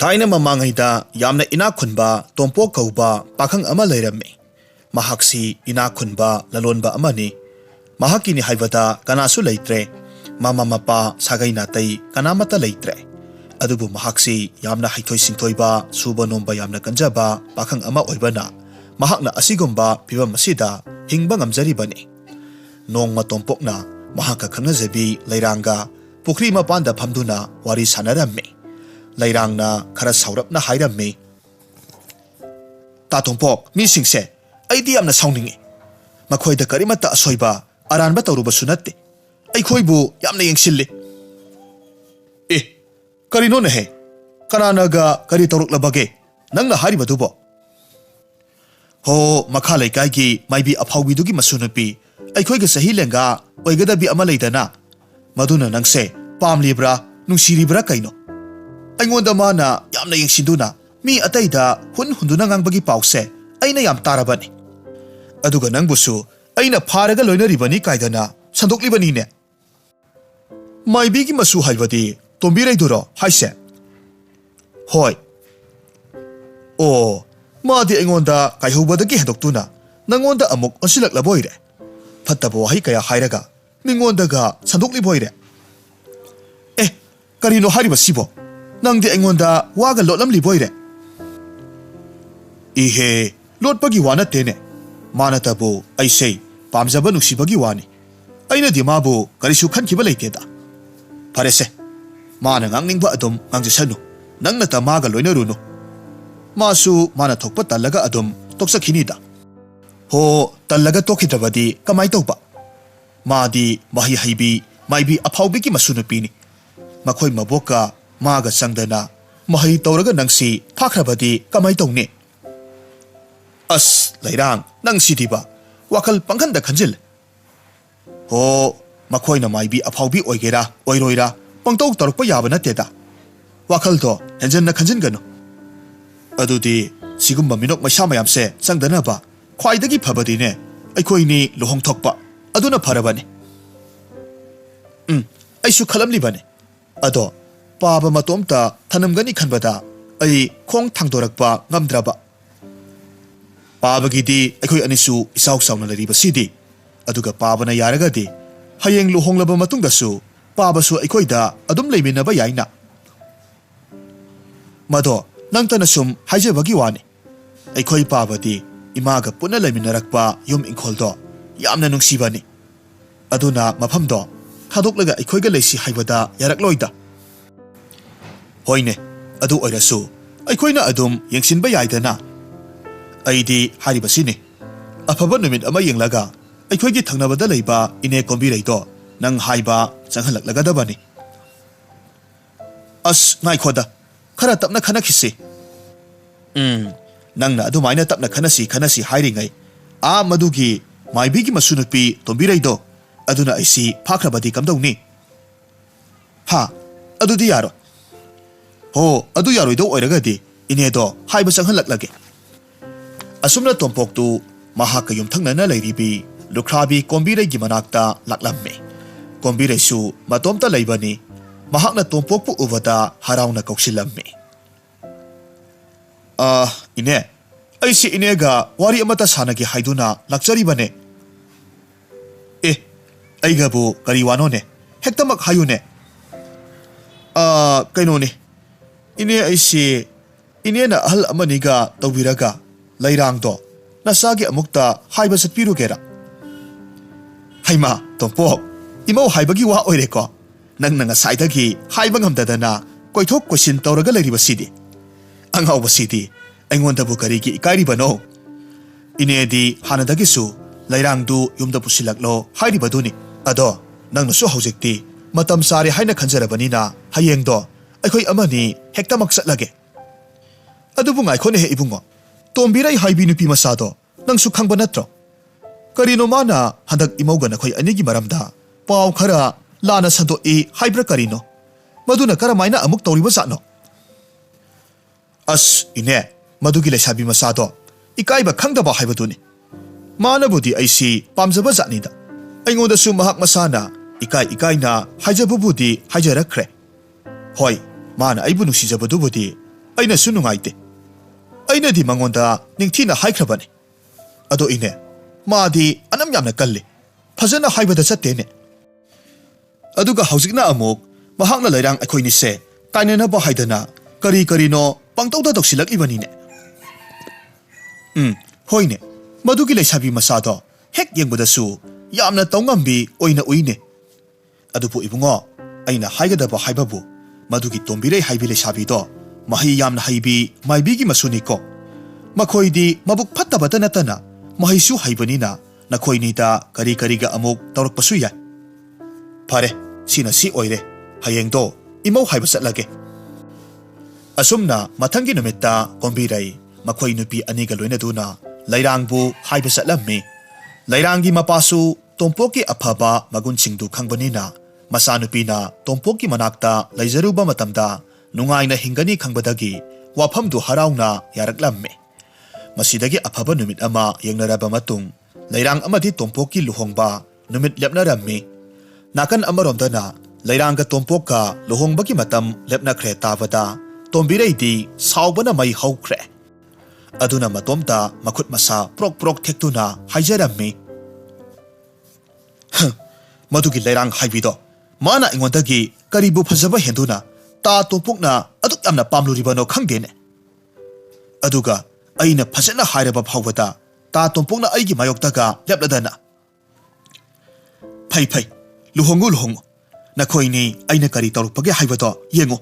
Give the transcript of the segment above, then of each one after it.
Thaina mamanghaida yamna ina khunba tompo kauba pakhang ama leirame. Mahaksi ina khunba lalonba amani. Mahakini haibada kanasu leitre. Mama mapa sagai natai kanamata leitre. Adubu mahaksi yamna haithoi singthoiba suba nomba yamna kanjaba pakhang ama oibana. Mahakna asigumba piba masida hingba ngamjaribani. Nongma tompokna mahaka khangnajabi leiranga pukri mapanda phamduna wari sanarame. Lairangna khara saurapna hairame. Tatompok mi singse aidi yamna saungningi. Makhoida karimata asoiba aranba tawruba sunatte. Aikhoibu yamna yengsilli. Karino nehe kananaga kari tawruklabage nangna haribadubo. Ho makha leikaigi maibi aphawbidugi masunupi aikhoiga sahi lenga oigadabi ama leidana maduna nangse pamlibra nungsiribra kaino. Aingonda mana yamna yengsiduna mi ataida hunduna ngangbagi pause aina yam tarabani. Aduga nangbusu aina pharaga loinaribani kaidana sandoklibani ne. Maibigi masu haibadi tombireiduro haise. Hoi. Oh, madi aingonda kaihubadagi hedoktuna nangonda amuk onsilaklaboire. Fattabo wahi kaya hairaga mingondaga sandokliboire. Karino hariba sibo nangdi aingonda waga lotlamliboire. Ihe lotpagi wana tene manatabu aisei pamjaba nuksibagi wani. Aina di mabu karisu khankiba leiteda. Parese mana ngangningba adum ngangjasanu nangna ta maga loinarunu. Masu mana thokpa talaga adum toksakhinida. Ho talaga tokhitabadi kamai tawba. Madi mahi haibi maibi aphawbigi masunupini. Makhoi maboka maga sangdana mahai tawraga nangsi phakrabadi kamai tawne. As lairang nangsi diba wakal pangkhanda khanjil. Ho makhoina maibi aphawbi oigera oiroira pangtaw tarukpa yaba nateda. Wakal to henjanna khanjingano. Adudi sigumba minok maisha mayamse sangdana ba khwaidagi phabadine aikhoini lohong thokpa aduna pharabane. Aisu khalamlibane. Ado paba matomta thanamgani khanbada ai khong thangdorakpa ngamdraba. Pabagidi aikhoi anisu isauk sauna lariba sidi aduga pabana yaragadi hayeng luhonglaba matungdasu pabasu aikhoida adum leiminaba yaina. Mado nangtana sum haijabagi wani. Aikhoi pabadi imaga punna leiminarakpa yum ingkholdo yamna nungsibani. Aduna maphamdo thadoklaga aikhoiga leisi haibada yarakloida. Hoine adu oirasu aikhoina adum yengsinba yaidana. Aidi haribasini afaba numit ama yenglaga aikhoigi thangnabada leiba ine kombireido nang haiba changhalaklagadabani. As ngaikhoda khara tapna khanakhisi. Nangna adumaina tapna khanasi hairingai a madugi maibigi masunupi tombireido aduna aisi phakrabadi kamdawni. Ha adudi yaro. Ho adu yaroido oiragadi inedo haiba changhalaklage. Asumna tompoktu mahaka yumthangnana leiribi lukhrabi kombireigi manakta laklamme. Kombireisu matomta leibani mahakna tompokpu ubada harauna kauksilamme. Ine aisi inega wari amata sanagi haiduna lakjaribane. Aigabu kariwanone hektamak hayune. Kainoni ine aisi inena ahal amaniga tawbiraga lairangdo nasagi amukta haiba satpirugera. Haima tompok imau haibagi wa oireko nang nanga saidagi haiba ngamdadana koithok kosin tawraga leiribasidi. Angawbasidi aingondabu karigi ikairibano. Inedi hanadagisu lairangdu yumda pusilaklo hairibaduni. Ado nangnasu haujikti matam sare haina khanjarabanina hayengdo aikhoi amani hektamak satlage. Adubu ngaikhone he ibungo tombirai haibi nupi masado nangsu khangba natro. Karino mana handak imauga nakhoi anigi maramda paw khara lana sando e haibra karino maduna karamaina amuk tawriba zatno. As ine madugi lesabi masado ikaiba khangdaba haibaduni. Manabudi aisi pamjaba zatnida. Aingondasu mahak masana ikaina haijabubudi haijarakre. Hoi mana aibu nuksijabadubudi ꯑꯩꯅ ꯁꯨ ꯅꯨꯡꯉꯥꯏꯇꯦ ꯑꯩꯅꯗꯤ ꯃꯉꯣꯟꯗ ꯅꯤꯡꯊꯤꯅ ꯍꯥꯏꯈ꯭ꯔꯕꯅꯤ ꯑꯗꯣ ꯏꯅꯦ ꯃꯥꯗꯤ ꯑꯅꯝ ꯌꯥꯝꯅ ꯀꯜꯂꯤ ꯐꯖꯅ ꯍꯥꯏꯕꯗ ꯆꯠꯇꯦꯅꯦ ꯑꯗꯨꯒ ꯍꯧꯖꯤꯛꯅ ꯑꯃꯨꯛ ꯃꯍꯥꯛꯅ ꯂꯩꯔꯥꯡ ꯑꯩꯈꯣꯏꯅꯤꯁꯦ ꯀꯥꯏꯅꯅꯕ ꯍꯥꯏꯗꯅ ꯀꯔꯤ ꯀꯔꯤꯅꯣ ꯄꯪꯇꯧꯗ ꯇꯧꯁꯤꯜꯂꯛꯏꯕꯅꯤꯅꯦ ꯍꯣꯏꯅꯦ ꯃꯗꯨꯒꯤ ꯂꯩꯁꯥꯕꯤ ꯃꯆꯥꯗꯣ ꯍꯦꯛ ꯌꯦꯡꯕꯗꯁꯨ ꯌꯥꯝꯅ ꯇꯧꯉꯝꯕꯤ ꯑꯣꯏꯅ ꯎꯏꯅꯦ ꯑꯗꯨꯕꯨ ꯏꯕꯨꯡꯉꯣ ꯑꯩꯅ ꯍꯥꯏꯒꯗꯕ ꯍꯥꯏꯕꯕꯨ ꯃꯗꯨꯒꯤ ꯇꯣꯝꯕꯤꯔꯩ ꯍꯥꯏꯕꯤ ꯂꯩꯁꯥꯕꯤꯗꯣ ꯃꯍꯩ ꯌꯥꯝꯅ ꯍꯩꯕꯤ ꯃꯥꯏꯕꯤꯒꯤ ꯃꯁꯨꯅꯤꯀꯣ ꯃꯈꯣꯏꯗꯤ ꯃꯕꯨꯛ ꯐꯠꯇꯕꯇ ꯅꯠꯇꯅ ꯃꯍꯩꯁꯨ ꯍꯩꯕꯅꯤꯅ ꯅꯈꯣꯏꯅꯤꯗ ꯀꯔꯤ ꯀꯔꯤꯒ ꯑꯃꯨꯛ ꯇꯧꯔꯛꯄꯁꯨ ꯌꯥꯏ ꯐꯔꯦ ꯁꯤꯅ ꯁꯤ ꯑꯣꯏꯔꯦ ꯍꯌꯦꯡꯗꯣ ꯏꯃꯧ ꯍꯥꯏꯕ ꯆꯠꯂꯒꯦ ꯑꯁꯨꯝꯅ ꯃꯊꯪꯒꯤ ꯅꯨꯃꯤꯠꯇ ꯀꯣꯝꯕꯤꯔꯩ ꯃꯈꯣꯏ ꯅꯨꯄꯤ ꯑꯅꯤꯒ ꯂꯣꯏꯅꯗꯨꯅ ꯂꯩꯔꯥꯡꯕꯨ ꯍꯥꯏꯕ ꯆꯠꯂꯝꯃꯤ ꯂꯩꯔꯥꯡꯒꯤ ꯃꯄꯥꯁꯨ ꯇꯣꯝꯄꯣꯛꯀꯤ ꯑꯐꯕ ꯃꯒꯨꯟꯁꯤꯡꯗꯨ ꯈꯪꯕꯅꯤꯅ ꯃꯆꯥꯅꯨꯄꯤꯅ ꯇꯣꯝꯄꯣꯛꯀꯤ ꯃꯅꯥꯛꯇ ꯂꯩꯖꯔꯨꯕ ꯃꯇꯝꯗ ꯅꯨꯡꯉꯥꯏꯅ ꯍꯤꯡꯒꯅꯤ ꯈꯪꯕꯗꯒꯤ ꯋꯥꯐꯝꯗꯨ ꯍꯔꯥꯎꯅ ꯌꯥꯔꯛꯂꯝꯃꯤ ꯃꯁꯤꯗꯒꯤ ꯑꯐꯕ ꯅꯨꯃꯤꯠ ꯑꯃ ꯌꯦꯡꯅꯔꯕ ꯃꯇꯨꯡ ꯂꯩꯔꯥꯡ ꯑꯃꯗꯤ ꯇꯣꯝꯄꯣꯛꯀꯤ ꯂꯨꯍꯣꯡꯕ ꯅꯨꯃꯤꯠ ꯂꯦꯞꯅꯔꯝꯃꯤ ꯅꯥꯀꯟ ꯑꯃꯔꯣꯝꯗꯅ ꯂꯩꯔꯥꯡꯒ ꯇꯣꯝꯄꯣꯛꯀ ꯂꯨꯍꯣꯡꯕꯒꯤ ꯃꯇꯝ ꯂꯦꯞꯅꯈ꯭ꯔꯦ ꯇꯥꯕꯗ ꯇꯣꯝꯕꯤꯔꯩꯗꯤ ꯁꯥꯎꯕꯅ ꯃꯩ ꯍꯧꯈ꯭ꯔꯦ ꯑꯗꯨꯅ ꯃꯇꯣꯝꯇ ꯃꯈꯨꯠ ꯃꯁꯥ ꯄ꯭ꯔꯣꯛ ꯄ꯭ꯔꯣꯛ ꯊꯦꯛꯇꯨꯅ ꯍꯥꯏꯖꯔꯝꯃꯤ ꯃꯗꯨꯒꯤ ꯂꯩꯔꯥꯡ ꯍꯥꯏꯕꯤꯗꯣ ꯃꯥꯅ ꯑꯩꯉꯣꯟꯗꯒꯤ ꯀꯔꯤꯕꯨ ꯐꯖꯕ ꯍꯦꯟꯗꯨꯅ ꯇꯥ ꯇꯣꯝꯄꯣꯛꯅ ꯑꯗꯨꯛ ꯌꯥꯝꯅ ꯄꯥꯝꯂꯨꯔꯤꯕꯅꯣ ꯈꯪꯗꯦꯅꯦ ꯑꯗꯨꯒ ꯑꯩꯅ ꯐꯖꯅ ꯍꯥꯏꯔꯕ ꯐꯥꯎꯕꯗ ꯇꯥ ꯇꯣꯝꯄꯣꯛꯅ ꯑꯩꯒꯤ ꯃꯥꯌꯣꯛꯇꯒ ꯂꯦꯞꯂꯗꯅ ꯐꯩ ꯐꯩ ꯂꯨꯍꯣꯡꯉꯨ ꯂꯨꯍꯣꯡꯉꯨ ꯅꯈꯣꯏꯅꯤ ꯑꯩꯅ ꯀꯔꯤ ꯇꯧꯔꯛꯄꯒꯦ ꯍꯥꯏꯕꯗꯣ ꯌꯦꯡꯉꯨ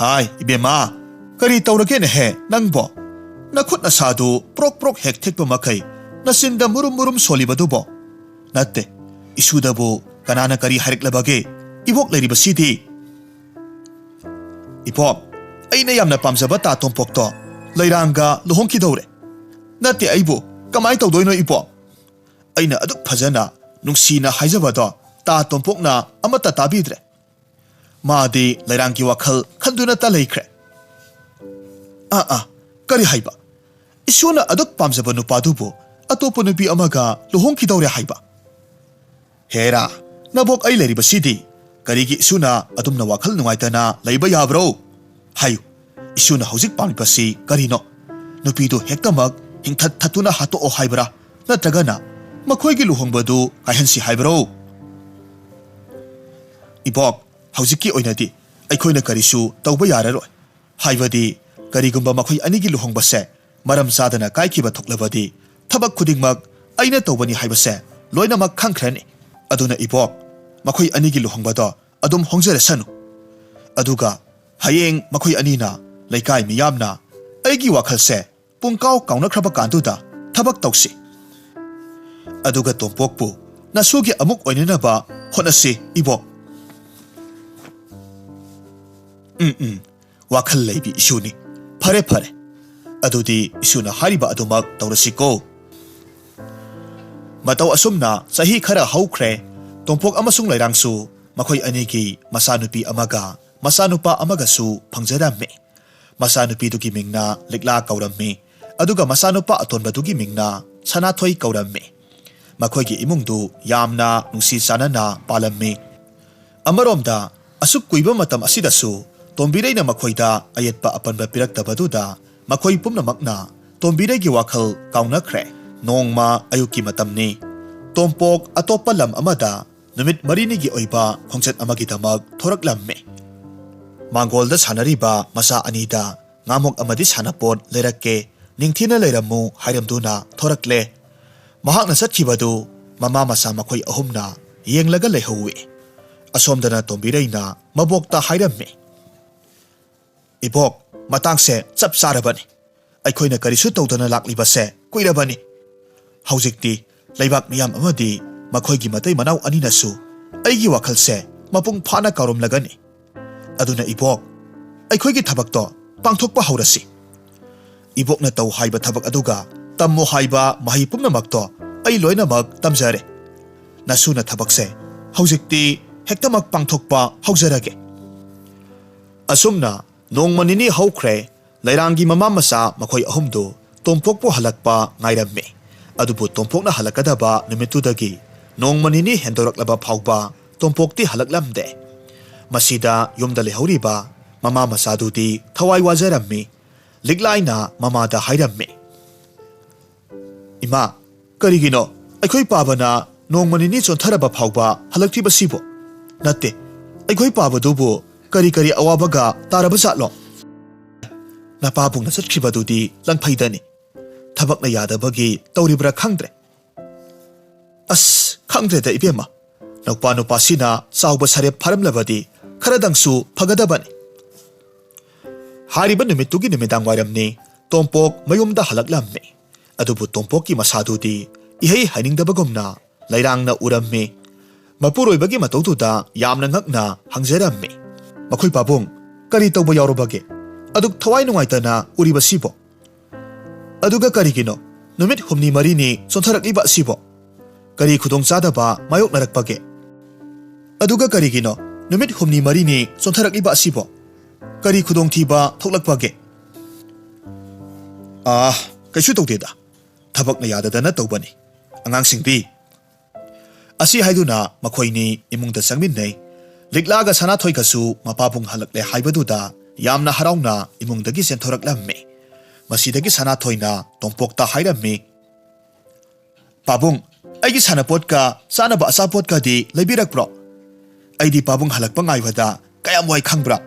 ꯍꯥꯏ ꯏꯕꯦꯝꯃ ꯀꯔꯤ ꯇꯧꯔꯒꯦꯅꯦꯍꯦ ꯅꯪꯕꯣ ꯅꯈꯨꯠ ꯅꯁꯥꯗꯨ ꯄ꯭ꯔꯣꯛ ꯄ꯭ꯔꯣꯛ ꯍꯦꯛ ꯊꯦꯛꯄ ꯃꯈꯩ ꯅꯆꯤꯟꯗ ꯃꯨꯔꯨꯝ ꯃꯨꯔꯨꯝ ꯁꯣꯜꯂꯤꯕꯗꯨꯕꯣ ꯅꯠꯇꯦ ꯏꯁꯨꯗꯕꯨ ꯀꯅꯥꯅ ꯀꯔꯤ ꯍꯥꯏꯔꯛꯂꯕꯒꯦ ꯏꯕꯣꯛ ꯂꯩꯔꯤꯕꯁꯤꯗꯤ ꯏꯕꯣꯛ ꯑꯩꯅ ꯌꯥꯝꯅ ꯄꯥꯝꯖꯕ ꯇꯥ ꯇꯣꯝꯄꯣꯛꯇꯣ ꯂꯩꯔꯥꯡꯒ ꯂꯨꯍꯣꯡꯈꯤꯗꯧꯔꯦ ꯅꯠꯇꯦ ꯑꯩꯕꯨ ꯀꯃꯥꯏꯅ ꯇꯧꯗꯣꯏꯅꯣ ꯏꯕꯣꯛ ꯑꯩꯅ ꯑꯗꯨꯛ ꯐꯖꯅ ꯅꯨꯡꯁꯤꯅ ꯍꯥꯏꯖꯕꯗꯣ ꯇꯥ ꯇꯣꯝꯄꯣꯛꯅ ꯑꯃꯠꯇ ꯇꯥꯕꯤꯗ꯭ꯔꯦ ꯃꯥꯗꯤ ꯂꯩꯔꯥꯡꯒꯤ ꯋꯥꯈꯜ ꯈꯟꯗꯨꯅꯇ ꯂꯩꯈ꯭ꯔꯦ ꯀꯔꯤ ꯍꯥꯏꯕ ꯏꯁꯨꯅ ꯑꯗꯨꯛ ꯄꯥꯝꯖꯕ ꯅꯨꯄꯥꯗꯨꯕꯨ ꯑꯇꯣꯞꯄ ꯅꯨꯄꯤ ꯑꯃꯒ ꯂꯨꯍꯣꯡꯈꯤꯗꯧꯔꯦ ꯍꯥꯏꯕ ꯍꯦꯔꯥ ꯅꯕꯣꯛ ꯑꯩ ꯂꯩꯔꯤꯕꯁꯤꯗꯤ ꯀꯔꯤꯒꯤ ꯏꯁꯨꯅ ꯑꯗꯨꯝꯅ ꯋꯥꯈꯜ ꯅꯨꯡꯉꯥꯏꯇꯅ ꯂꯩꯕ ꯌꯥꯕ꯭ꯔꯣ ꯍꯥꯏꯌꯨ ꯏꯁꯨꯅ ꯍꯧꯖꯤꯛ ꯄꯥꯝꯂꯤꯕꯁꯤ ꯀꯔꯤꯅꯣ ꯅꯨꯄꯤꯗꯨ ꯍꯦꯛꯇꯃꯛ ꯍꯤꯡꯊꯠ ꯊꯠꯇꯨꯅ ꯍꯥꯠꯇꯣꯛꯑꯣ ꯍꯥꯏꯕ꯭ꯔꯥ ꯅꯠꯇ꯭ꯔꯒꯅ ꯃꯈꯣꯏꯒꯤ ꯂꯨꯍꯣꯡꯕꯗꯨ ꯀꯥꯏꯍꯟꯁꯤ ꯍꯥꯏꯕ꯭ꯔꯣ ꯏꯕꯣꯛ ꯍꯧꯖꯤꯛꯀꯤ ꯑꯣꯏꯅꯗꯤ ꯑꯩꯈꯣꯏꯅ ꯀꯔꯤꯁꯨ ꯇꯧꯕ ꯌꯥꯔꯔꯣꯏ ꯍꯥꯏꯕꯗꯤ ꯀꯔꯤꯒꯨꯝꯕ ꯃꯈꯣꯏ ꯑꯅꯤꯒꯤ ꯂꯨꯍꯣꯡꯕꯁꯦ ꯃꯔꯝ ꯆꯥꯗꯅ ꯀꯥꯏꯈꯤꯕ ꯊꯣꯛꯂꯕꯗꯤ ꯊꯕꯛ ꯈꯨꯗꯤꯡꯃꯛ ꯑꯩꯅ ꯇꯧꯕꯅꯤ ꯍꯥꯏꯕꯁꯦ ꯂꯣꯏꯅꯃꯛ ꯈꯪꯈ꯭ꯔꯅꯤ ꯑꯗꯨꯅ ꯏꯕꯣꯛ ꯃꯈꯣꯏ ꯑꯅꯤꯒꯤ ꯂꯨꯍꯣꯡꯕꯗꯣ ꯑꯗꯨꯝ ꯍꯣꯡꯖꯔꯁꯅꯨ ꯑꯗꯨꯒ ꯍꯌꯦꯡ ꯃꯈꯣꯏ ꯑꯅꯤꯅ ꯂꯩꯀꯥꯏ ꯃꯤꯌꯥꯝꯅ ꯑꯩꯒꯤ ꯋꯥꯈꯜꯁꯦ ꯄꯨꯡꯀꯥꯎ ꯀꯥꯎꯅꯈ꯭ꯔꯕ ꯀꯥꯟꯗꯨꯗ ꯊꯕꯛ ꯇꯧꯁꯤ ꯑꯗꯨꯒ ꯇꯣꯝꯄꯣꯛꯄꯨ ꯅꯁꯨꯒꯤ ꯑꯃꯨꯛ ꯑꯣꯏꯅꯅꯕ ꯍꯣꯠꯅꯁꯤ ꯏꯕꯣꯛ ꯋꯥꯈꯜ ꯂꯩꯕꯤ ꯏꯁꯨꯅꯤ ꯐꯔꯦ ꯐꯔꯦ ꯑꯗꯨꯗꯤ ꯏꯁꯨꯅ ꯍꯥꯏꯔꯤꯕ ꯑꯗꯨꯃꯛ ꯇꯧꯔꯁꯤꯀꯣ ꯃꯇꯧ ꯑꯁꯨꯝꯅ ꯆꯍꯤ ꯈꯔ ꯍꯧꯈ꯭ꯔꯦ ꯇꯣꯝꯄꯣꯛ ꯑꯃꯁꯨꯡ ꯂꯩꯔꯥꯡꯁꯨ ꯃꯈꯣꯏ ꯑꯅꯤꯒꯤ ꯃꯆꯥꯅꯨꯄꯤ ꯑꯃꯒ ꯃꯆꯥꯅꯨꯄꯥ ꯑꯃꯒꯁꯨ ꯐꯪꯖꯔꯝꯃꯤ ꯃꯆꯥꯅꯨꯄꯤꯗꯨꯒꯤ ꯃꯤꯡꯅ ꯂꯤꯛꯂꯥ ꯀꯧꯔꯝꯃꯤ ꯑꯗꯨꯒ ꯃꯆꯥꯅꯨꯄꯥ ꯑꯇꯣꯟꯕꯗꯨꯒꯤ ꯃꯤꯡꯅ ꯁꯅꯥꯊꯣꯏ ꯀꯧꯔꯝꯃꯤ ꯃꯈꯣꯏꯒꯤ ꯏꯃꯨꯡꯗꯨ ꯌꯥꯝꯅ ꯅꯨꯡꯁꯤ ꯆꯥꯟꯅꯅ ꯄꯥꯜꯂꯝꯃꯤ ꯑꯃꯔꯣꯝꯗ ꯑꯁꯨꯛ ꯀꯨꯏꯕ ꯃꯇꯝ ꯑꯁꯤꯗꯁꯨ ꯇꯣꯝꯕꯤꯔꯩꯅ ꯃꯈꯣꯏꯗ ꯑꯌꯦꯠꯄ ꯑꯄꯟꯕ ꯄꯤꯔꯛꯇꯕꯗꯨꯗ ꯃꯈꯣꯏ ꯄꯨꯝꯅꯃꯛꯅ ꯇꯣꯝꯕꯤꯔꯩꯒꯤ ꯋꯥꯈꯜ ꯀꯥꯎꯅꯈ꯭ꯔꯦ ꯅꯣꯡꯃ ꯑꯌꯨꯛꯀꯤ ꯃꯇꯝꯅꯤ ꯇꯣꯝꯄꯣꯛ ꯑꯇꯣꯞꯄ ꯂꯝ ꯑꯃꯗ ꯅꯨꯃꯤꯠ ꯃꯔꯤꯅꯤꯒꯤ ꯑꯣꯏꯕ ꯈꯣꯡꯆꯠ ꯑꯃꯒꯤꯗꯃꯛ ꯊꯣꯔꯛꯂꯝꯃꯤ ꯃꯥꯡꯒꯣꯜꯗ ꯁꯥꯟꯅꯔꯤꯕ ꯃꯆꯥ ꯑꯅꯤꯗ ꯉꯥꯃꯣꯛ ꯑꯃꯗꯤ ꯁꯥꯟꯅꯄꯣꯠ ꯂꯩꯔꯛꯀꯦ ꯅꯤꯡꯊꯤꯅ ꯂꯩꯔꯝꯃꯨ ꯍꯥꯏꯔꯝꯗꯨꯅ ꯊꯣꯔꯛꯂꯦ ꯃꯍꯥꯛꯅ ꯆꯠꯈꯤꯕꯗꯨ ꯃꯃꯥ ꯃꯆꯥ ꯃꯈꯣꯏ ꯑꯍꯨꯝꯅ ꯌꯦꯡꯂꯒ ꯂꯩꯍꯧꯏ ꯑꯁꯣꯝꯗꯅ ꯇꯣꯝꯕꯤꯔꯩꯅ ꯃꯕꯣꯛꯇ ꯍꯥꯏꯔꯝꯃꯤ ꯏꯕꯣꯛ ꯃꯇꯥꯡꯁꯦ ꯆꯞ ꯆꯥꯔꯕꯅꯤ ꯑꯩꯈꯣꯏꯅ ꯀꯔꯤꯁꯨ ꯇꯧꯗꯅ ꯂꯥꯛꯂꯤꯕꯁꯦ ꯀꯨꯏꯔꯕꯅꯤ ꯍꯧꯖꯤꯛꯇꯤ ꯂꯩꯕꯥꯛ ꯃꯤꯌꯥꯝ ꯑꯃꯗꯤ ꯃꯈꯣꯏꯒꯤ ꯃꯇꯩ ꯃꯅꯥꯎ ꯑꯅꯤꯅꯁꯨ ꯑꯩꯒꯤ ꯋꯥꯈꯜꯁꯦ ꯃꯄꯨꯡ ꯐꯥꯅ ꯀꯥꯎꯔꯝꯂꯒꯅꯤ ꯑꯗꯨꯅ ꯏꯕꯣꯛ ꯑꯩꯈꯣꯏꯒꯤ ꯊꯕꯛꯇꯣ ꯄꯥꯡꯊꯣꯛꯄ ꯍꯧꯔꯁꯤ ꯏꯕꯣꯛꯅ ꯇꯧ ꯍꯥꯏꯕ ꯊꯕꯛ ꯑꯗꯨꯒ ꯇꯝꯃꯣ ꯍꯥꯏꯕ ꯃꯍꯩ ꯄꯨꯝꯅꯃꯛꯇꯣ ꯑꯩ ꯂꯣꯏꯅꯃꯛ ꯇꯝꯖꯔꯦ ꯅꯁꯨꯅ ꯊꯕꯛꯁꯦ ꯍꯧꯖꯤꯛꯇꯤ ꯍꯦꯛꯇꯃꯛ ꯄꯥꯡꯊꯣꯛꯄ ꯍꯧꯖꯔꯒꯦ ꯑꯁꯨꯝꯅ ꯅꯣꯡꯃ ꯅꯤꯅꯤ ꯍꯧꯈ꯭ꯔꯦ ꯂꯩꯔꯥꯡꯒꯤ ꯃꯃꯥ ꯃꯆꯥ ꯃꯈꯣꯏ ꯑꯍꯨꯝꯗꯨ ꯇꯣꯝꯄꯣꯛꯄꯨ ꯍꯜꯂꯛꯄ ꯉꯥꯏꯔꯝꯃꯤ ꯑꯗꯨꯕꯨ ꯇꯣꯝꯄꯣꯛꯅ ꯍꯜꯂꯛꯀꯗꯕ ꯅꯨꯃꯤꯠꯇꯨꯗꯒꯤ ꯅꯣꯡꯃ ꯅꯤꯅꯤ ꯍꯦꯟꯗꯣꯔꯛꯂꯕ ꯐꯥꯎꯕ ꯇꯣꯝꯄꯣꯛꯇꯤ ꯍꯜꯂꯛꯂꯝꯗꯦ ꯃꯁꯤꯗ ꯌꯨꯝꯗ ꯂꯩꯍꯧꯔꯤꯕ mama masadudi thawai wajarammi liklaina mama da hairammi ima karigino aikhoi pabana nongmanini chontharaba phawba halakthi basibo natte aikhoi pabadubu kari kari awabaga taraba satlo napa bungna satkhibadudi langphaidani thabakna yadabagi tawribra khangdre as khangdre da ibema nokpa nupa sina chawba sarep pharamlabadi kharadangsu phagadabani hariba numitugi numidang wairamni tompok mayumda halaklamni adubu tompok ki masadudi ihei hainingdabagumna lairangna urammi mapuroibagi matautuda yamna ngakna hangjarammi makhoi pabung kari tawba yaurobage aduk thawai nungaitana uribasibo aduga karigino numit humni marini chontharakliba sibo kari khudong chadaba mayok narakpage aduga karigino numit humni marini chontharakliba sibo kari khudong thiba thoklakpage kaisu tawdeda thabakna yadadana tawbani angang singdi asi haiduna makhoini imungda changminnei liklaga sana thoikasu mapabung halakle haibaduda yamna harauna imungdagi senthoraklammi masidagi sana thoina tompokta hairammi pabung aigi sana potka sanaba asa potka di leibirakpro aidi pabung halakpa ngaibada kayam wai khangbra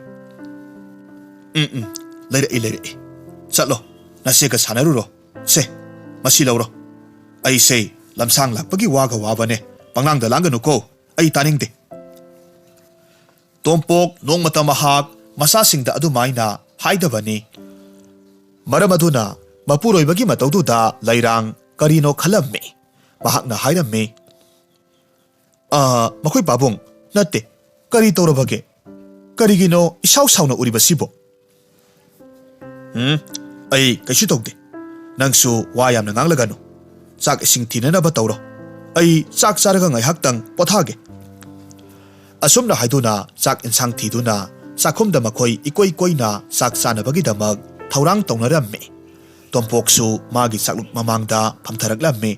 leire chatlo nasega sanaruro se masi lawro ai sei lamsang lakpagi waga wabane panglangda langganuko ai taningde tompok nongmata mahak masasingda adumaina haidabani maramaduna mapuroibagi mataududa lairang karino khalammi mahakna hairammi makhoi pabung natte kari tawrabage karigino isaw sawna uribasibo ai kaisu tawde nangsu wayamna nganglaganu chak ising thinanaba tawro ai chak charaga ngaihaktang pothage asumna haiduna chak insang thiduna chakhumda makhoi ikoi koina chak chanabagi damak thaurang tawnarammi tompoksu magi chakluk mamangda phamtharaklammi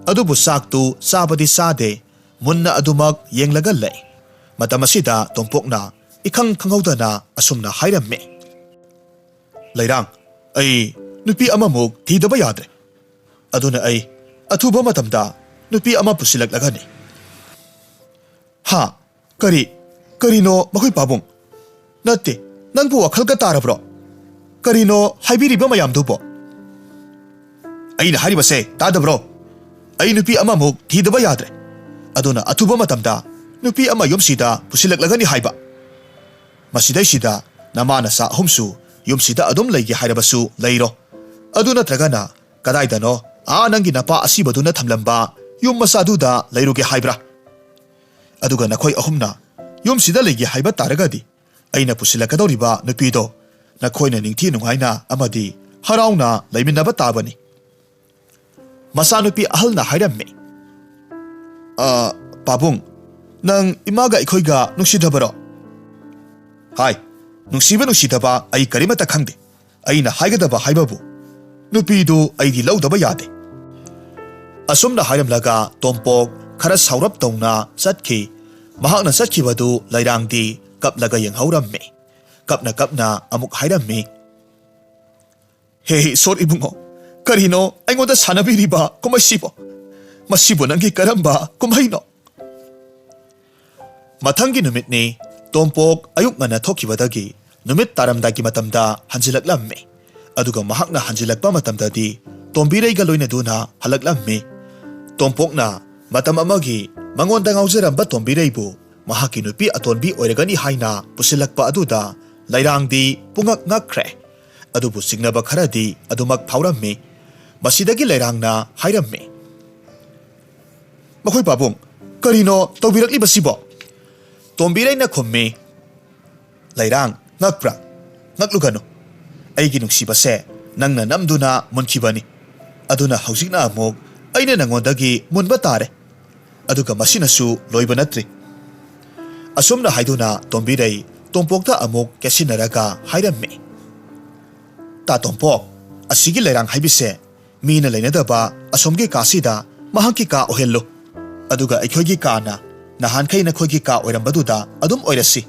adubu chaktu chabadi chade munna adumak yenglaga lei matamasida tompokna ikhang khanghaudana asumna hairammi lairang ai nupi amamuk thidaba yadre aduna ai athuba matamda nupi ama pusilaklagani ha karino makhoi pabung natte nangbu wakhal ka tarabro karino haibiriba mayamdubo aina haribase tadabro ai nupi ama muk thidaba yadre aduna athuba matamda nupi ama yomsida pusilaklagani haiba masidai sida namana sa humsu yomsida adum leigi haibasu leiro aduna tragana kadaidano nangi napa asibaduna thamlamba yum masaduda leiruge haibra aduga nakhoi ahumna yomsida leigi haiba taragadi aina pusilakadoriba nupido nakhoina ningthi nungaina amadi harauna leiminaba tabani masanupi ahalna hairammi pabung nang imaga ikhoiga nungsidabaro hai nungsidaba ai karimata khangde aina haigadaba haibabu nupidu aidi laudaba yade asumna hairamlaga tompok khara saurap tawna chatkhi mahakna chatkibadu lairangdi kaplaga yenghaurammi kapna amuk hairammi he sor ibungo karino aingoda sanabiriba komasibo masibo nangi karamba kumhaino mathangi numitni tompok ayuk ngana thokibadagi numit taramdagi matamda hanjilaklammi aduga mahakna hanjilakpa matamdadi tombireiga loina duna halaklammi tompokna matam amagi mangonda ngaujaramba tombireibu mahaki nupi atonbi oiragani haina pusilakpa aduda lairangdi pungak ngakre adubu signaba kharadi adumak phaurammi masidagi lairangna hairammi makhoi pabung karino tawbirakli basibo tombireina khommi lairang ngakpra ngaklugano aigi nungsibase nangna namduna munkhibani aduna haujikna amok aina nangondagi munba tare aduga masinasu loiba natri asumna haiduna tombirei tompokta amok kesinaraga hairammi ta tompok asigi lairang haibise mina lainadaba asomgi kasida mahaki ka ohello aduga aikhogi kana nahan khaina khogi ka oirambaduda adum oirasi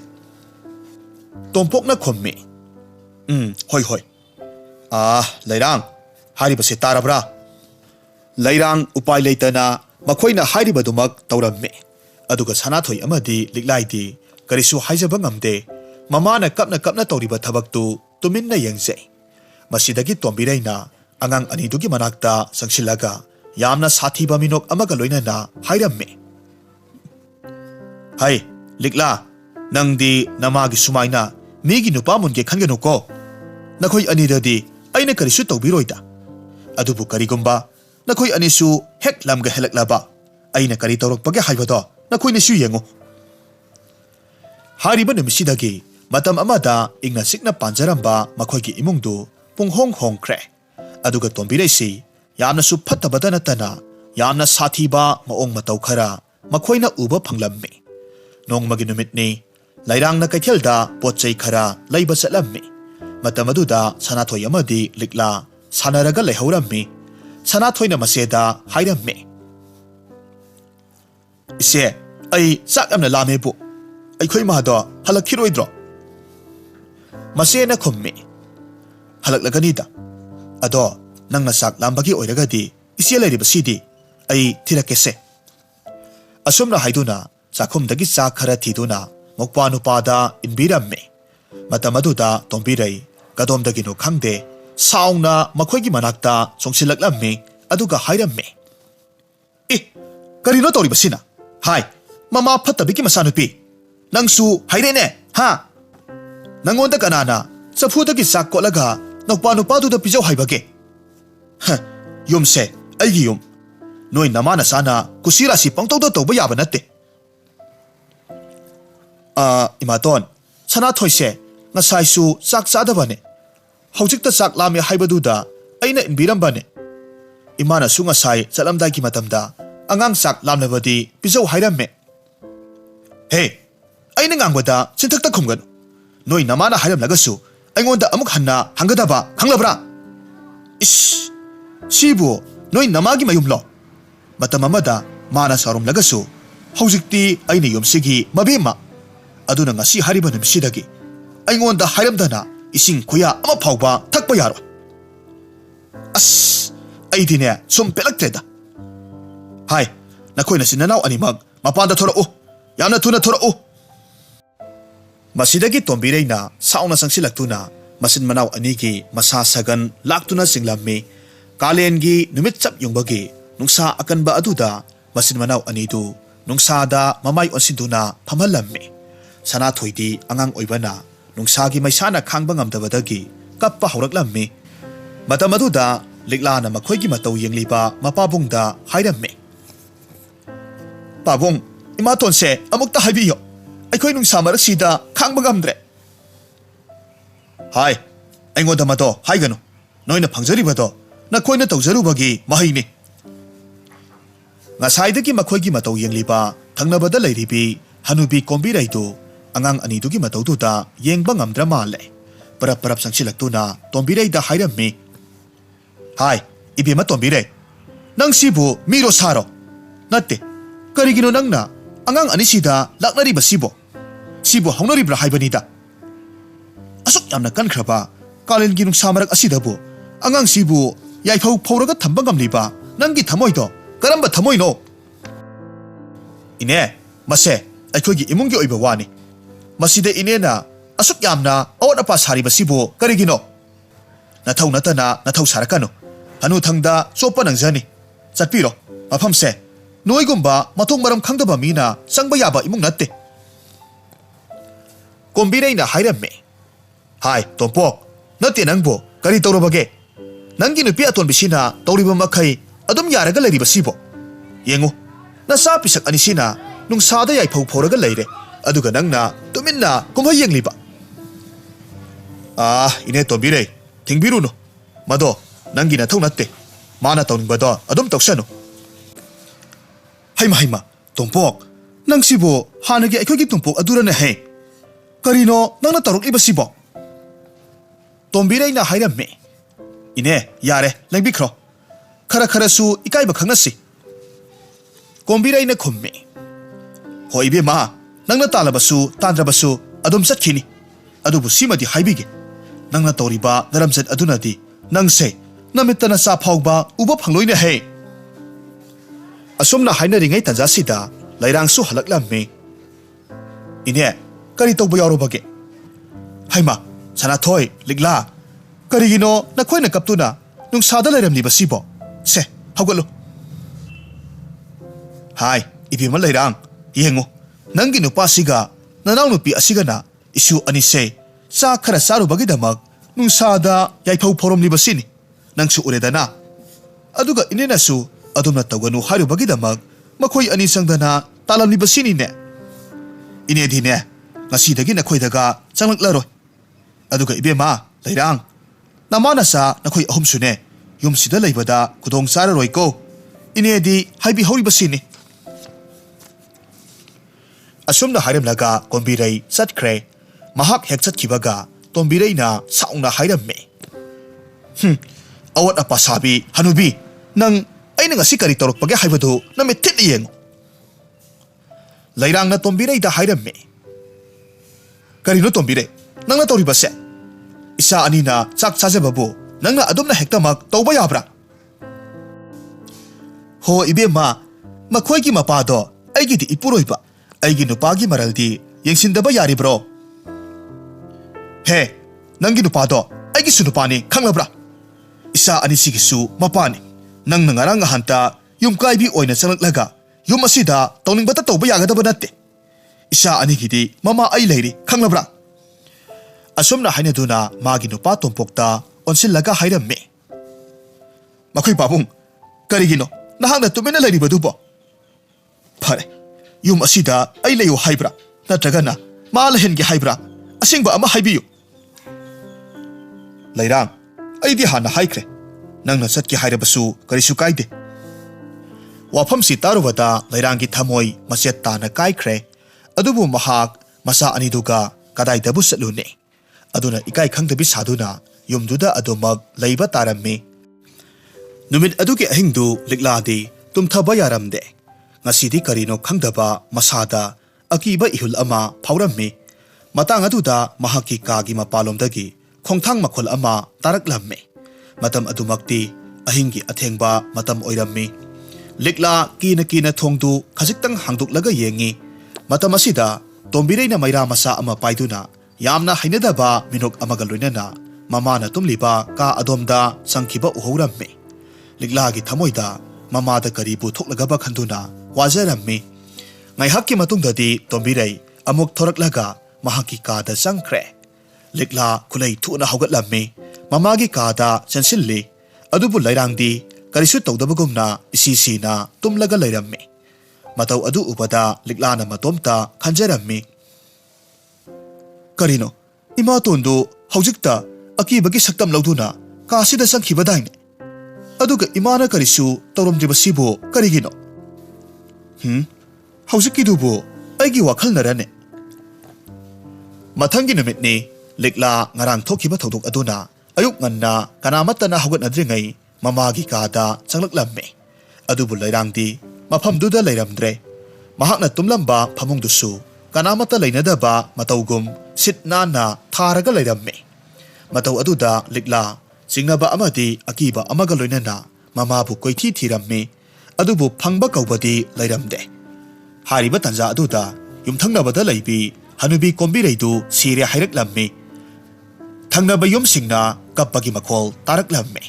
Tompokna khomme. Hoi hoi. Lairang. Haribase tarabra. Lairang upai leitana makhoina haribadumak tauramme. Aduga sanathoi amadi liklaidi karisu haijaba ngamde. Mamana kapna tauriba thabaktu tuminna yengse. Masidagi tombireina angang anidugi manakta sangsilaga yamna sathiba minok amaga loinana hairamme. Hai, likla, nangdi namagi sumaina migi nupa munge khangenu ko. Nakhoi anidadi aina karisu taubiroida. Adubu karigumba nakhoi anisu hek lamga helaklaba. Aina kari taurakpage haibado nakhoi nisu yengo. Hariba nimisidagi matam amada ingna sikna panjaramba makhoigi imungdu punghong hongkre. Aduga tombireisi yamna su phattabada natana yamna sathiba maong matau khara makhoina uba phanglamme. Nongmagi numitni lairangna kaithelda potchei khara leiba chatlamme. Matam aduda sanathoi amadi likla sanaraga leihaurammi. Sanathoina maseda hairamme. Ise ai sak yamna lame bu. Aikhoi mahado halakhiroidro. Masena khomme. Halaklaganida. Ado nangna sak lambagi oiragadi ise leiribasidi ai thirakese. Asumna haiduna sakhumdagi sak khara thiduna mokpa nupada inbiramme. Matam aduda tombirai kadomdagino khangde sauna makhoigi manakta songsilaklammi aduga hairamme. Karino tauribasina? Hai, mama phattabiki masanupi. Nangsu hairene ha? Nangonda kanana safudagi sak kolaga nokpa nupaduda pijau haibage. Yumse aigi yum. Noi namana sana kusirasi pangtawda tawba yaba natte. Imaton, sanathoise ngasaisu sak sadabane. Haujikta sak lami haibaduda aina inbirambane. Imana su ngasai chalamdagi matamda angang sak lamnabadi pijau hairamme. Hey, aina ngangbada sinthakta khumganu. Noi namana hairamlagasu aingonda amuk hanna hangadaba khanglabra. Sibu noi namagi mayumlo. Matam amada mana sarumlagasu haujikti aina yumsigi mabema. Aduna ngasi hariba nimsidagi aingonda hairamdana ising kuya ama phauba thakpa yaro. Aidine sum pelaktreda. Hai, nakoina sinanaw animag mapanda thorau. Yamna thuna thorau. Masidagi tombireina sauna sangsilaktuna masin manaw anigi masa sagan laktuna singlammi. Kalengi numit chap yungbagi nungsa akanba aduda masin manaw anidu nungsada mamay onsinduna pamalammi. Sanathoidi angang oibana nungsagi maisana khangba ngamdabadagi kappa hauraklammi. Matam aduda liklana makhoigi matau yengliba mapabungda hairamme. Pabung, imatonse amukta haibiyo. Aikhoi nungsa maraksida khangba ngamdre. Hai, aingonda mato haiganu. Noina phangjaribado nakhoina tawjarubagi mahaini. Ngasaidagi makhoigi matau yengliba thangnabada leiribi hanubi kombiraidu angang anidugi mataududa yengba ngamdra male. Parap sangsilaktuna tombireida hairammi. Hai, ibima tombirei. Nang sibu miro saro. Natte, karigino nangna angang anisida laknariba sibo. Sibo haunaribra haibanida. Asuk yamna kankraba kalengi nungsa marak asidabu angang sibu yaifau phauraga thamba ngamliba nangi thamoido karamba thamoino. Ine, mase aikhoigi imungi oiba wani. Masida inena asuk yamna awat apa sariba sibo karigino. Nathau natana nathau sarakano. Hanu thangda sopa nangjani. Chatpiro, mafamse noigumba mathong maram khangdaba mina sangba yaba imung natte. Kombireina hairamme. Hai, tompok, natte nangbo kari taurabage. Nangi nupi atonbisina tauriba makai adum yaraga leiriba sibo. Yengu, nasa pisak anisina nungsada yaifau phauraga leire. Aduga nangna tuminna kumha yengliba. Ine tombirei, thingbiruno. Mado nangi nathau natte. Mana tauningbado adum tauksanu. Haima, tompok, nang sibo hanagi aikhoigi tompok adurana he. Karino nangna tarukiba sibo. Tombireina hairamme. Ine, yare, langbikro. Khara su ikaiba khangnasi. Kombireina khomme. Hoi ibema, nangna talabasu tandrabasu adum chatkini. adubu simadi haibige nangna toriba daramjat adunadi nangse namitana sa phawba uba phangloina he asomna haina ringai tanja sida lairang su halaklamme ine kari tawba yarobage haima sana thoi ligla karigino nakhoina kaptuna nung sada lairamni basibo se hawgalo hai ibima lairang yengo nangi nupasiga nanaw nupi asigana isu anise sa khara saru bagidamak nung sada yaipau phorom libasini nangsu uredana aduga inena su adumna tawganu haru bagidamak makhoi ani sangdana talam libasini ne ine dine ngasidagi nakhoidaga changlaklaroi aduga ibema lairang namana sa nakhoi ahum sune yumsida leibada kudong sara roiko inedi haibi hori basini asumna hairam laga kombirei satkre mahak hek chatkibaga tombirei na saungna hairamme awat apa sabi hanubi nang aina ngasi kari torokpage haibadu name titni yengo lairang na tombirei da hairamme karino tombirei nangna tori base isa anina chak chajababu nangna adumna hektamak tawba yabra ho ibema makhoigi mapado aigi di ipuroiba aigi nupagi maraldi yengsindaba yari bro he nangi nupado aigi sunupani khanglabra isa ani sigisu mapani nang nangarang hanta yum kaibi oina changaklaga yum asida tawningbata tawba yagadaba natte isa ani gidi mama ai leiri khanglabra asomna haina duna magi nupa tompokta onsillaga hairamme makhoi babung karigino nahangna tumena leiribadubo phare yum asida ai leyo haibra natragana malhengi haibra asingba ama haibiyu lairang aidi hana haikre nangna satki hairabasu karisu kaide wafam si tarubada lairangi thamoi maset tana kaikre adubu mahak masa aniduga kadai dabu satlune aduna ikai khangdabi saduna yumduda adumak leiba tarammi numit adugi ahingdu likladi tumthaba yaramde ngasidi karino khangdaba masada akiba ihul ama phaurammi matang aduda mahaki kagi mapalomdagi khongthang makhol ama taraklammi matam adumakti ahingi athengba matam oirammi likla kina thongdu khajiktang hangduklaga yengi matam asida tombireina maira masa ama paiduna yamna hainadaba minok amaga loinana mamana tumliba ka adomda sangkhiba uhorammi liklagi thamoida mamada karibu thoklagaba khanduna wajarammi ngaihakki matungdadi tombirei amuk thoraklaga mahaki kada sangkhre likla khulai thuna haugatlammi mamagi kada chansilli adubu lairangdi karisu tawdabagumna isisina tumlaga lairammi matau adu ubada liklana matomta khanjarammi karino EMATONdu haujikta akibagi saktam lauduna kasida sangkhibadaine aduga imana karisu tawramdribasibu karigino haujikidubu aigi wakhal narane mathangi numitni likla ngarang thokiba thodok aduna ayuk nganna kanamatana haugatnadringai mamagi kada changlaklamme adubu lairangdi mafamduda lairamdre mahakna tumlamba phamungdusu kanamata lainadaba mataugum sitnana tharaga lairamme matau aduda likla singnaba amadi akiba amaga loinana mamabu koithi thiramme adubu phangba kaubadi lairamde hariba tanja aduda yumthangnabada laibi hanubi kombireidu sire hairaklammi thangnaba yumsingna kappagi makhol taraklammi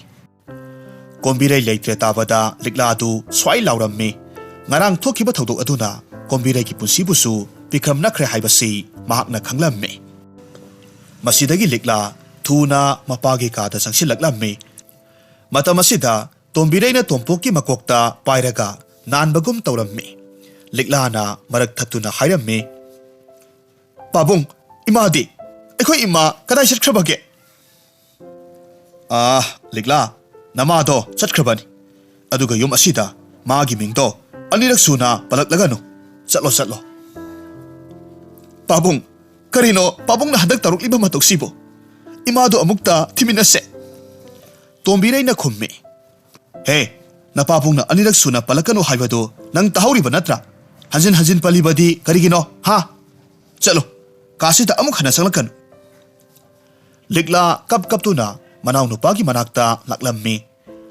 kombirei leitre tabada likladu swai laurammi ngarang thokiba thodok aduna kombirei ki punsibusu pikram nakhre haibasi mahakna khanglammi masidagi likla thuna mapagi kada sangsilaklammi matamasida tombireina tompoki makokta pairaga nanbagum tawrammi liklana marak thatuna hairammi pabung imadi ekhoi ima kadai sitkhrebage likla namado chatkhrebani aduga yum asida magi mingdo anirak suna palaklagano chatlo pabung karino pabung na hadak taruk liba matoksibo imado amukta thiminase tombireina khummi he na pabung na anirak suna palakano haibado nang tahawriba natra hanjin palibadi karigino ha chalo kasida amuk hana sanglakano Likla kap tuna manaw nupagi manakta laklammi.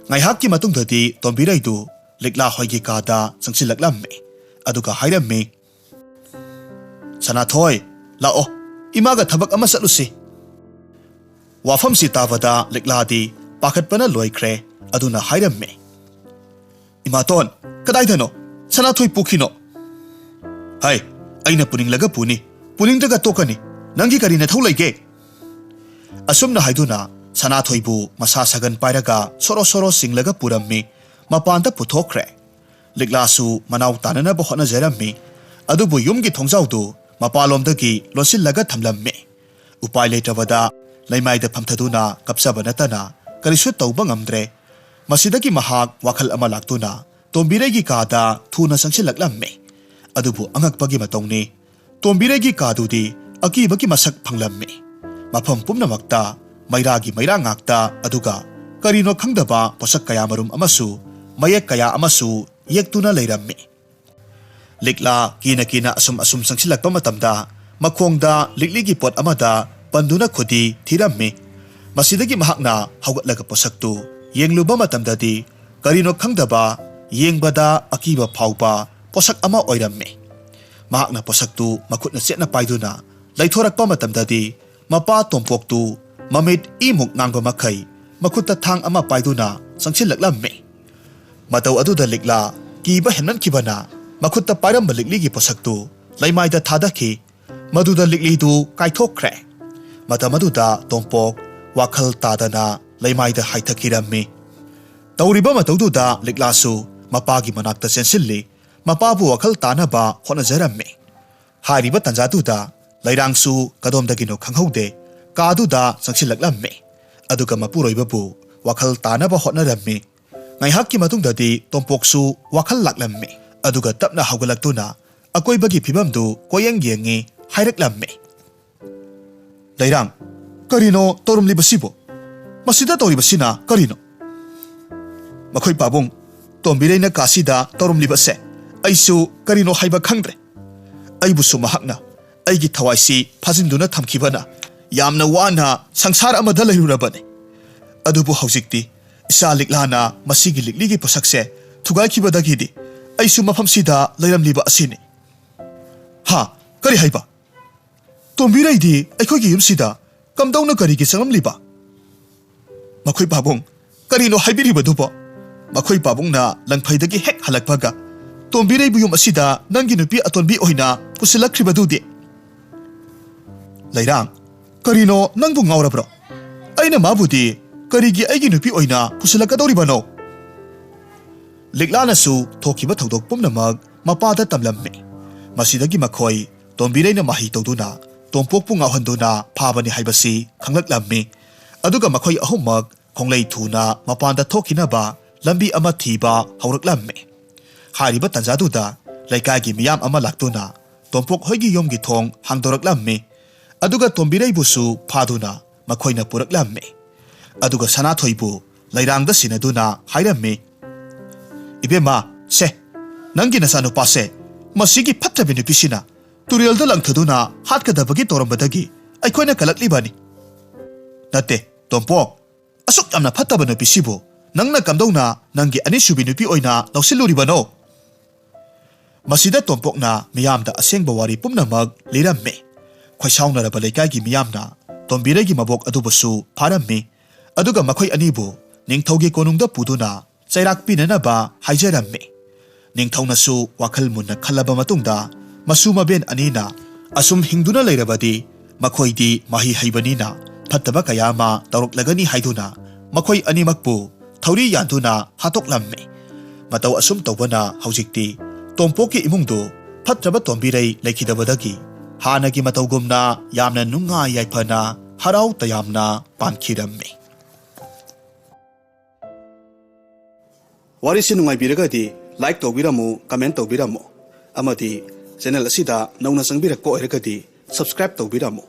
Ngaihakki matungdadi tombiraidu Likla hoigi kada sangsilaklammi. Aduga hairammi. Sanathoi, lao, imaga thabak ama satlusi. Wafam si tavada Likladi pakatpana loikre aduna hairammi. Imaton, kadaidano, Sanathoi pukino. Hai, aina puning laga puni, puning daga tokani, nangi karina thaulaige. Asumna haiduna Sanathoi bu masa sagan pairaga soro singlaga purammi, mapanta puthokre. Liklasu manaw tanana ba hotna jarammi, adubu yumgi thongjawdu mapalomdagi lonsillaga thamlammi. Upai leitabada laimaida phamthaduna kapsaba natana karisu tawba ngamdre. Masidagi mahak wakhal ama laktuna tombiregi kada thuna sangsilaklammi. Adubu angakpagi matongni tombiregi kadudi akibagi masak phanglammi. Mafam pumnamakta mairagi maira ngakta aduga karino khangdaba posak kaya marum amasu mayek kaya amasu yektuna leirammi. Likla kina asum sangsilakpa matamda makhongda likligi pot amada panduna khudi thirammi. Masidagi mahakna hawgatlaga posaktu yengluba matamdadi karino khangdaba yengbada akiba phawba posak ama oirammi. Mahakna posaktu makhutna setna paiduna laithorakpa matamdadi mapa tompoktu mamit imuk ngangba makhai makhutta thang ama paiduna sangsilaklammi. Mataw aduda Likla kiba hemnan kibana makhutta pairamba likligi posaktu laimaida thadaki maduda liklidu kaithokre. Matamaduda tompok wakhal tadana laimaida haithakirammi. Tauriba matawduda Liklasu mapagi manakta sensilli mapabu wakhal tanaba hotnajarammi. Hariba tanjaduda lairangsu kadomdagino khanghaude kaduda sangsilaklammi. Aduga mapuroibabu wakhal tanaba hotnarammi. Ngaihakki matungdadi tompoksu wakhal laklammi. Aduga tapna hawgalaktuna akoibagi phibamdu koyeng yengi hairaklammi. Lairang, karino torumlibasibo? Masida toribasina karino? Makhoi pabong, tombirayna kasida torumlibase, aisu karino haiba khangdre. Aibusu mahakna, aigi thawaisi phajinduna thamkhibana, yamna wana sangsara amada lairurabane. Adubu haujikti, isa Liklana masigi likligi posakse thugaikibadagidi aisu mafamsida lairamliba asini. Ha, kari haiba? Tombiraidi aikogi yumsida kamdauna karigi sangamliba? Makhoi pabong, karino haibiribadubo? Makhoi pabongna langphaidagi hek halakpaga tombiraibu yum asida nangi nupi atonbi oina pusilakribadudi. Lairang, karino nangbu ngaurabro? Aina mabudi karigi aigi nupi oina pusilakadoribano? Liklanasu thokiba thodok pumnamag mapada tamlammi. Masidagi makhoi tombiraina mahi tawduna tompokpu ngawhanduna phabani haibasi khanglaklammi. Aduga makhoi ahummak khonglei thuna mapanda thokinaba lambi ama thiba hauraklammi. Hariba tanjaduda laikagi miyam ama laktuna tompok hoigi yomgi thong hangdoraklammi. Aduga tombiraibusu phaduna makhoina puraklammi. Aduga Sanathoibu lairangda sinaduna hairammi. Ibema se nangi nasanu pase masigi phattabi nupisina turialda langthaduna hatkadabagi torambadagi aikoina kalaklibani. Nate tompok asuk amna phattaba nupisibu nangna kamdowna nangi anisubi nupi oina lausiluribano? Masida tompokna miyamda asengba wari pumnamag lirammi. Khwaisaunaraba leikaigi miyamna tombiragi mabok adubusu pharammi. Aduga makhoi anibu ningthaugi konungda puduna chairak pinanaba haijarammi. Ningthaunasu wakhal munna khallaba matungda masumaben anina asum hingduna leirabadi makhoidi mahi haibanina phattaba kayama tauruklagani haiduna makhoi animakpu thauri yanduna hatoklammi. Mataw asum tawbana haujikti tompoki imungdu phattaba tombirai lekhidabadagi hanagi matawgumna yamna nunga yaifana harau tayamna pankhirammi. Warisi nungaibiragadi like tawbiramu comment tawbiramu amadi channel asida nauna sangbirako oiragadi subscribe tawbiramu.